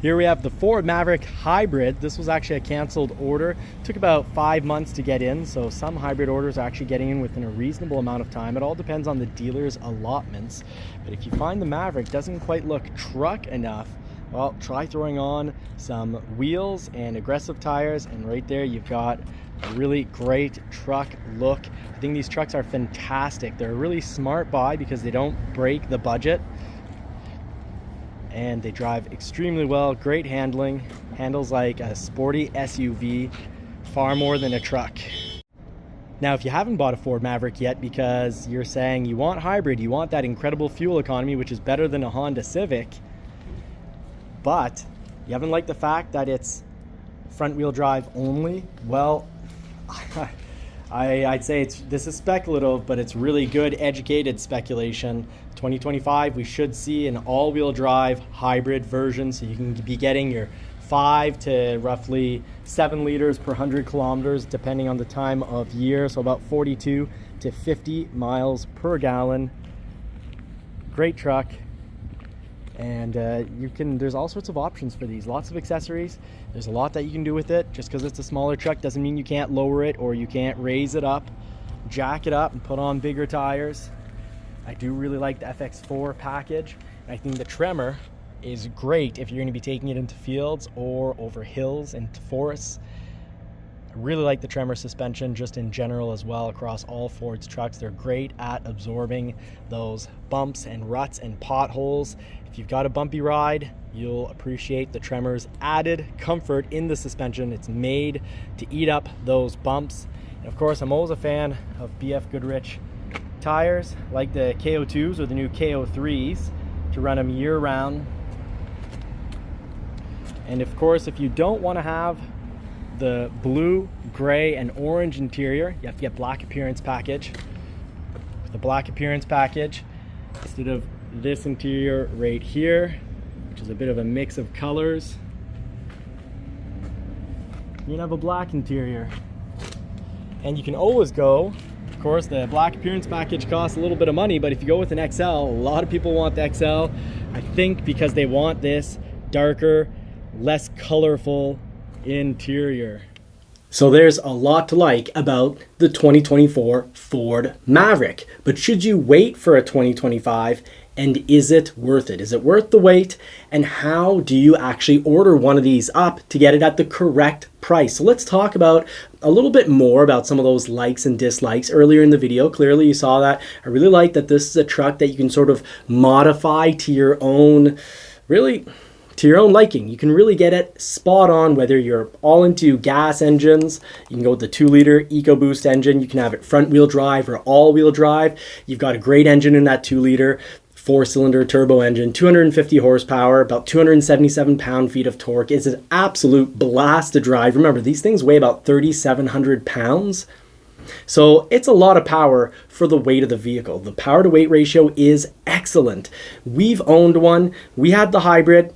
Here we have the Ford Maverick Hybrid. This was actually a canceled order. Took about 5 months to get in, so some hybrid orders are actually getting in within a reasonable amount of time. It all depends on the dealer's allotments. But if you find the Maverick doesn't quite look truck enough, well, try throwing on some wheels and aggressive tires, and right there you've got a really great truck look. I think these trucks are fantastic. They're a really smart buy because they don't break the budget. And they drive extremely well, great handling, handles like a sporty SUV, far more than a truck. Now, if you haven't bought a Ford Maverick yet because you're saying you want hybrid, you want that incredible fuel economy, which is better than a Honda Civic, but you haven't liked the fact that it's front wheel drive only, well, I'd say this is speculative, but it's really good educated speculation. 2025, we should see an all-wheel drive hybrid version, so you can be getting your 5 to roughly 7 liters per 100 kilometers, depending on the time of year, so about 42 to 50 miles per gallon. Great truck. And there's all sorts of options for these, lots of accessories. There's a lot that you can do with it. Just because it's a smaller truck doesn't mean you can't lower it or you can't raise it up, jack it up and put on bigger tires. I do really like the FX4 package. I think the Tremor is great if you're going to be taking it into fields or over hills and forests. I really like the Tremor suspension just in general as well across all Ford's trucks. They're great at absorbing those bumps and ruts and potholes. If you've got a bumpy ride, you'll appreciate the Tremor's added comfort in the suspension. It's made to eat up those bumps. And of course, I'm always a fan of BF Goodrich tires, like the KO2s or the new KO3s, to run them year round. And of course, if you don't want to have the blue, gray, and orange interior, you have to get black appearance package. With the black appearance package, instead of this interior right here, which is a bit of a mix of colors, you can have a black interior. And you can always go, of course, the black appearance package costs a little bit of money, but if you go with an XL, a lot of people want the XL, I think because they want this darker, less colorful interior. So there's a lot to like about the 2024 Ford Maverick, but should you wait for a 2025, and is it worth it? Is it worth the wait? And how do you actually order one of these up to get it at the correct price? So let's talk about a little bit more about some of those likes and dislikes. Earlier in the video, clearly you saw that I really like that this is a truck that you can sort of modify to your own, to your own liking. You can really get it spot on, whether you're all into gas engines. You can go with the 2-liter EcoBoost engine. You can have it front wheel drive or all wheel drive. You've got a great engine in that 2-liter 4-cylinder turbo engine, 250 horsepower, about 277 pound-feet of torque. It's an absolute blast to drive. Remember, these things weigh about 3,700 pounds. So it's a lot of power for the weight of the vehicle. The power to weight ratio is excellent. We've owned one. We had the hybrid.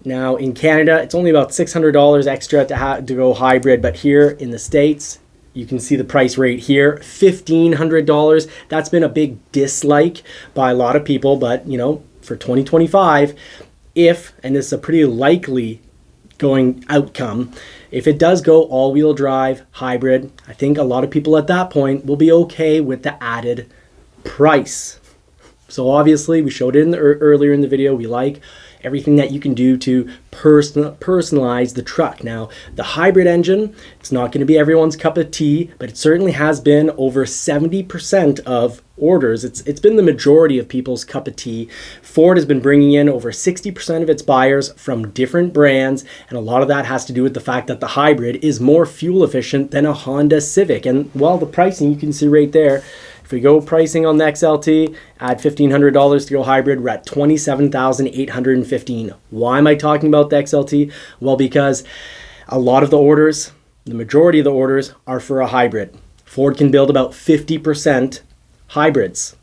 Now in Canada, it's only about $600 extra to go hybrid, but here in the States, you can see the price rate here, $1,500. That's been a big dislike by a lot of people, but you know, for 2025, and this is a pretty likely going outcome, if it does go all-wheel drive hybrid, I think a lot of people at that point will be okay with the added price. So obviously, we showed it earlier in the video, we like everything that you can do to personalize the truck. Now, the hybrid engine, it's not going to be everyone's cup of tea, but it certainly has been over 70% of orders. It's been the majority of people's cup of tea. Ford has been bringing in over 60% of its buyers from different brands, and a lot of that has to do with the fact that the hybrid is more fuel efficient than a Honda Civic. And well, the pricing, you can see right there, if we go pricing on the XLT, add $1,500 to go hybrid, we're at $27,815. Why am I talking about the XLT? Well, because a lot of the orders, the majority of the orders are for a hybrid. Ford can build about 50% hybrids,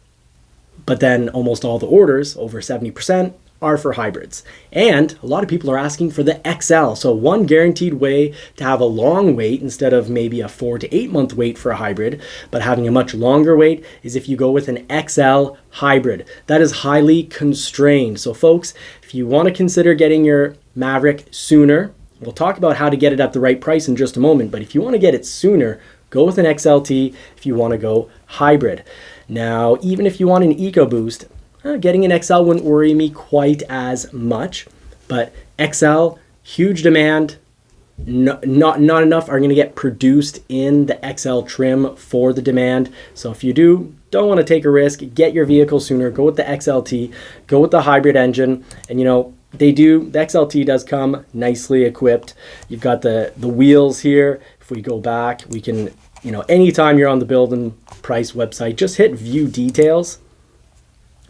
but then almost all the orders, over 70%, are for hybrids. And a lot of people are asking for the XL. So one guaranteed way to have a long wait instead of maybe a 4 to 8 month wait for a hybrid, but having a much longer wait, is if you go with an XL hybrid. That is highly constrained. So folks, if you want to consider getting your Maverick sooner. We'll talk about how to get it at the right price in just a moment, but if you want to get it sooner, go with an XLT if you want to go hybrid. Now, even if you want an EcoBoost, getting an XL wouldn't worry me quite as much, but XL, huge demand, not enough are going to get produced in the XL trim for the demand. So if you don't want to take a risk, get your vehicle sooner, go with the XLT, go with the hybrid engine, and the XLT does come nicely equipped. You've got the wheels here. If we go back, we can, anytime you're on the Build and Price website, just hit view details.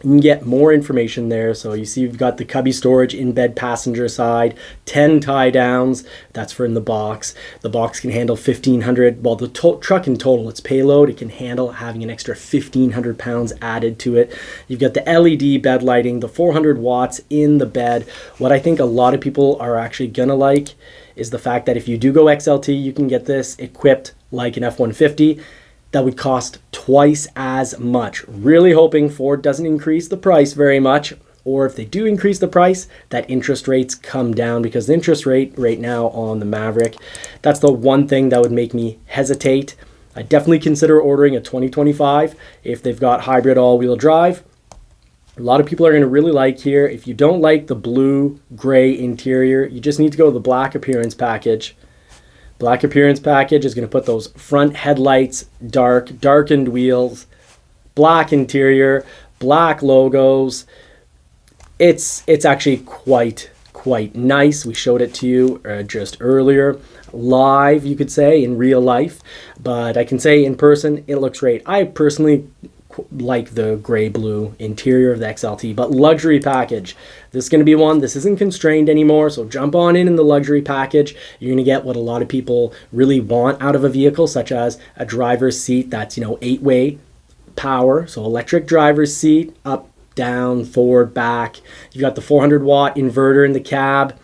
You can get more information there. So you see you've got the cubby storage in bed passenger side, 10 tie downs, that's for in the box. The box can handle 1,500, well the truck in total, its payload, it can handle having an extra 1,500 pounds added to it. You've got the LED bed lighting, the 400 watts in the bed. What I think a lot of people are actually gonna like is the fact that if you do go XLT, you can get this equipped like an F-150. That would cost twice as much. Really hoping Ford doesn't increase the price very much, or if they do increase the price, that interest rates come down, because the interest rate right now on the Maverick, that's the one thing that would make me hesitate. I definitely consider ordering a 2025 if they've got hybrid all-wheel drive. A lot of people are going to really like here. If you don't like the blue gray interior, you just need to go to the black appearance package. Black appearance package is going to put those front headlights darkened wheels, black interior, black logos. It's actually quite nice. We showed it to you just earlier, live you could say, in real life, but I can say in person it looks great. I personally like the gray blue interior of the XLT, but luxury package, this is going to be one. This isn't constrained anymore, so jump on in the luxury package. You're going to get what a lot of people really want out of a vehicle, such as a driver's seat that's 8-way power, so electric driver's seat, up, down, forward, back. You've got the 400 watt inverter in the cab.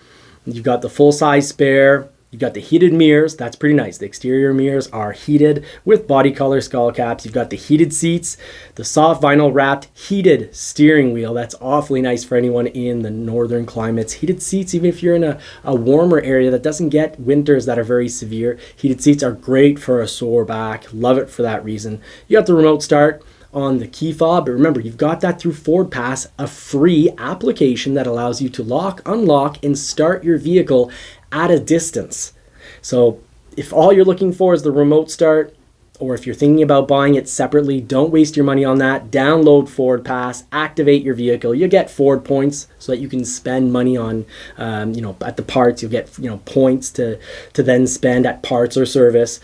You've got the full size spare. You've got the heated mirrors. That's pretty nice. The exterior mirrors are heated with body color skull caps. You've got the heated seats, the soft vinyl wrapped heated steering wheel. That's awfully nice for anyone in the northern climates. Heated seats, even if you're in a warmer area that doesn't get winters that are very severe, heated seats are great for a sore back. Love it for that reason. You got the remote start on the key fob, but remember, you've got that through Ford Pass, a free application that allows you to lock, unlock, and start your vehicle at a distance. So if all you're looking for is the remote start, or if you're thinking about buying it separately, don't waste your money on that. Download Ford Pass, activate your vehicle. You'll get Ford points so that you can spend money on, at the parts. You'll get, points to then spend at parts or service.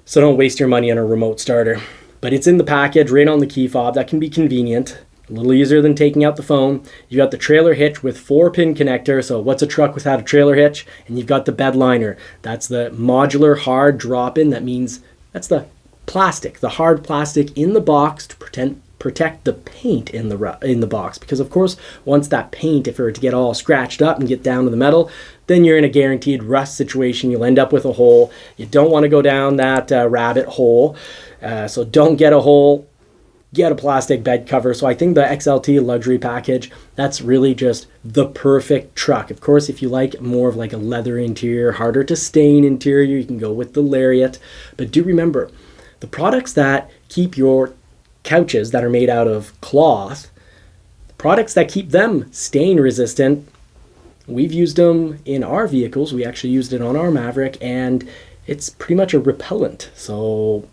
So don't waste your money on a remote starter. But it's in the package, right on the key fob. That can be convenient. A little easier than taking out the phone. You got the trailer hitch with 4-pin connector. So what's a truck without a trailer hitch? And you've got the bed liner. That's the modular hard drop-in. That means that's the plastic, the hard plastic in the box to protect the paint in the box. Because of course, once that paint, if it were to get all scratched up and get down to the metal, then you're in a guaranteed rust situation. You'll end up with a hole. You don't want to go down that rabbit hole. So don't get a hole. Get a plastic bed cover. So I think the XLT luxury package, that's really just the perfect truck. Of course, if you like more of like a leather interior, harder to stain interior, you can go with the Lariat. But do remember, the products that keep your couches that are made out of cloth, products that keep them stain resistant, we've used them in our vehicles. We actually used it on our Maverick, and it's pretty much a repellent. So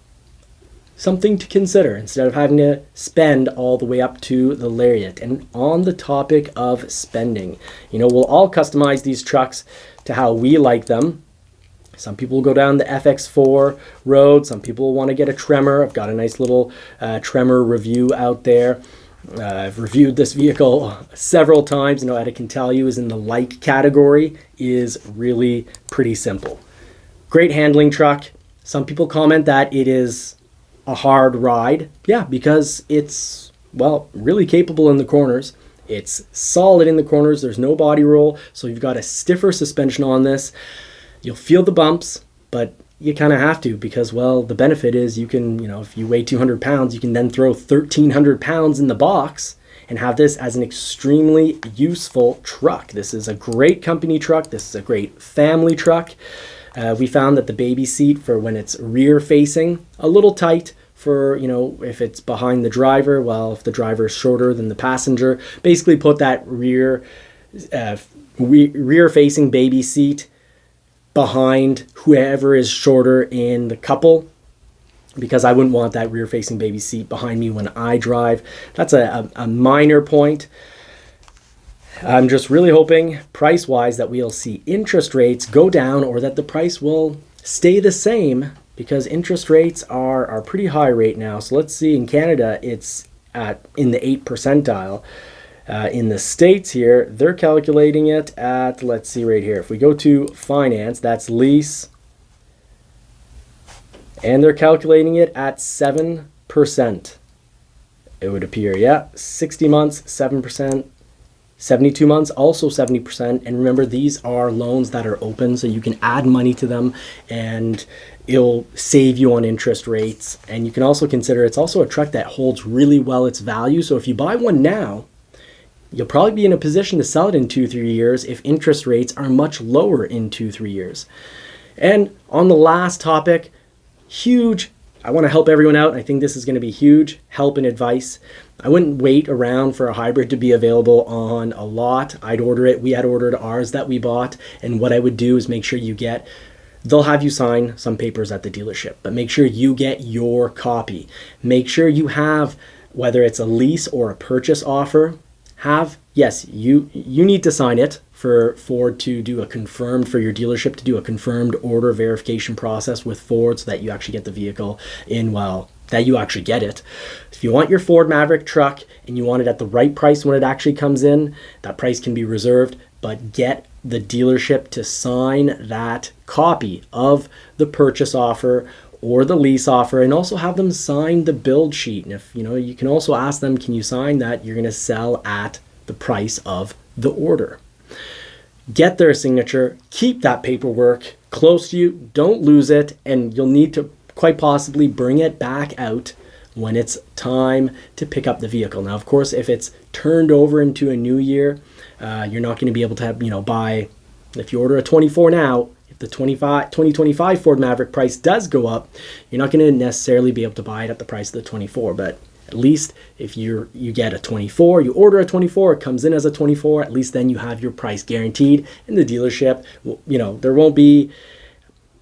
something to consider instead of having to spend all the way up to the Lariat. And on the topic of spending, we'll all customize these trucks to how we like them. Some people will go down the FX4 road. Some people want to get a Tremor. I've got a nice little Tremor review out there. I've reviewed this vehicle several times. Ed can tell you is in the like category, is really pretty simple. Great handling truck. Some people comment that it is a hard ride. Yeah, because it's, really capable in the corners. It's solid in the corners. There's no body roll. So you've got a stiffer suspension on this. You'll feel the bumps, but you kind of have to because, the benefit is you can, if you weigh 200 pounds, you can then throw 1,300 pounds in the box and have this as an extremely useful truck. This is a great company truck. This is a great family truck. We found that the baby seat for when it's rear facing, a little tight for, you know, if it's behind the driver, well, if the driver is shorter than the passenger, basically put that rear facing baby seat behind whoever is shorter in the couple, because I wouldn't want that rear facing baby seat behind me when I drive. That's a minor point. I'm just really hoping price wise that we'll see interest rates go down, or that the price will stay the same, because interest rates are pretty high right now. So let's see, in Canada it's in the 8th percentile. In the States here, they're calculating it at, let's see right here, if we go to finance, that's lease, and they're calculating it at 7%. It would appear, yeah, 60 months, 7%, 72 months, also 70%. And remember, these are loans that are open, so you can add money to them and it'll save you on interest rates. And you can also consider it's also a truck that holds really well its value. So if you buy one now, you'll probably be in a position to sell it in 2-3 years if interest rates are much lower in 2-3 years. And on the last topic, huge, I want to help everyone out. I think this is going to be huge help and advice. I wouldn't wait around for a hybrid to be available on a lot. I'd order it. We had ordered ours that we bought, and what I would do is make sure they'll have you sign some papers at the dealership, but make sure you get your copy. Make sure you have, whether it's a lease or a purchase offer, yes, you need to sign it for Ford to do a confirmed, for your dealership to do a confirmed order verification process with Ford, so that you actually get the vehicle in, well, that you actually get it. If you want your Ford Maverick truck and you want it at the right price when it actually comes in, that price can be reserved, but get the dealership to sign that copy of the purchase offer or the lease offer, and also have them sign the build sheet. And if you can also ask them, can you sign that you're going to sell at the price of the order? Get their signature, keep that paperwork close to you, don't lose it, and you'll need to quite possibly bring it back out when it's time to pick up the vehicle. Now, of course, if it's turned over into a new year, you're not going to be able to have, buy, if you order a 24 now, if the 2025 Ford Maverick price does go up, you're not going to necessarily be able to buy it at the price of the 24, but at least if you get a 24, you order a 24, it comes in as a 24, at least then you have your price guaranteed in the dealership. There won't be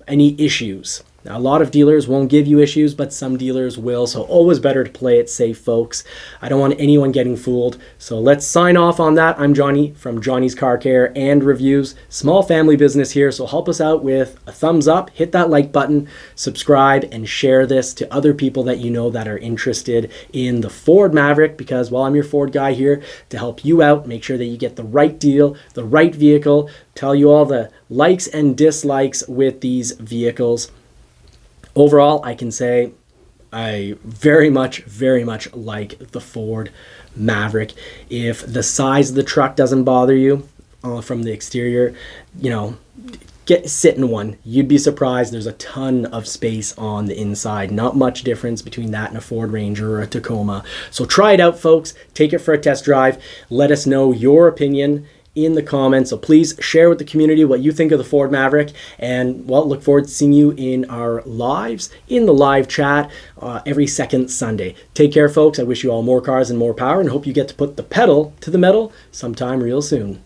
any issues. Now, a lot of dealers won't give you issues, but some dealers will, so always better to play it safe, folks. I don't want anyone getting fooled, so let's sign off on that. I'm Johnny from Johnny's Car Care and Reviews. Small family business here, so help us out with a thumbs up, hit that like button, subscribe, and share this to other people that you know that are interested in the Ford Maverick, because, well, I'm your Ford guy here to help you out, make sure that you get the right deal, the right vehicle, tell you all the likes and dislikes with these vehicles. Overall, I can say I very much like the Ford Maverick. If the size of the truck doesn't bother you from the exterior, sit in one. You'd be surprised. There's a ton of space on the inside. Not much difference between that and a Ford Ranger or a Tacoma. So try it out, folks. Take it for a test drive. Let us know your opinion in the comments. So please share with the community what you think of the Ford Maverick, and look forward to seeing you in our lives, in the live chat every second Sunday. Take care, folks. I wish you all more cars and more power, and hope you get to put the pedal to the metal sometime real soon.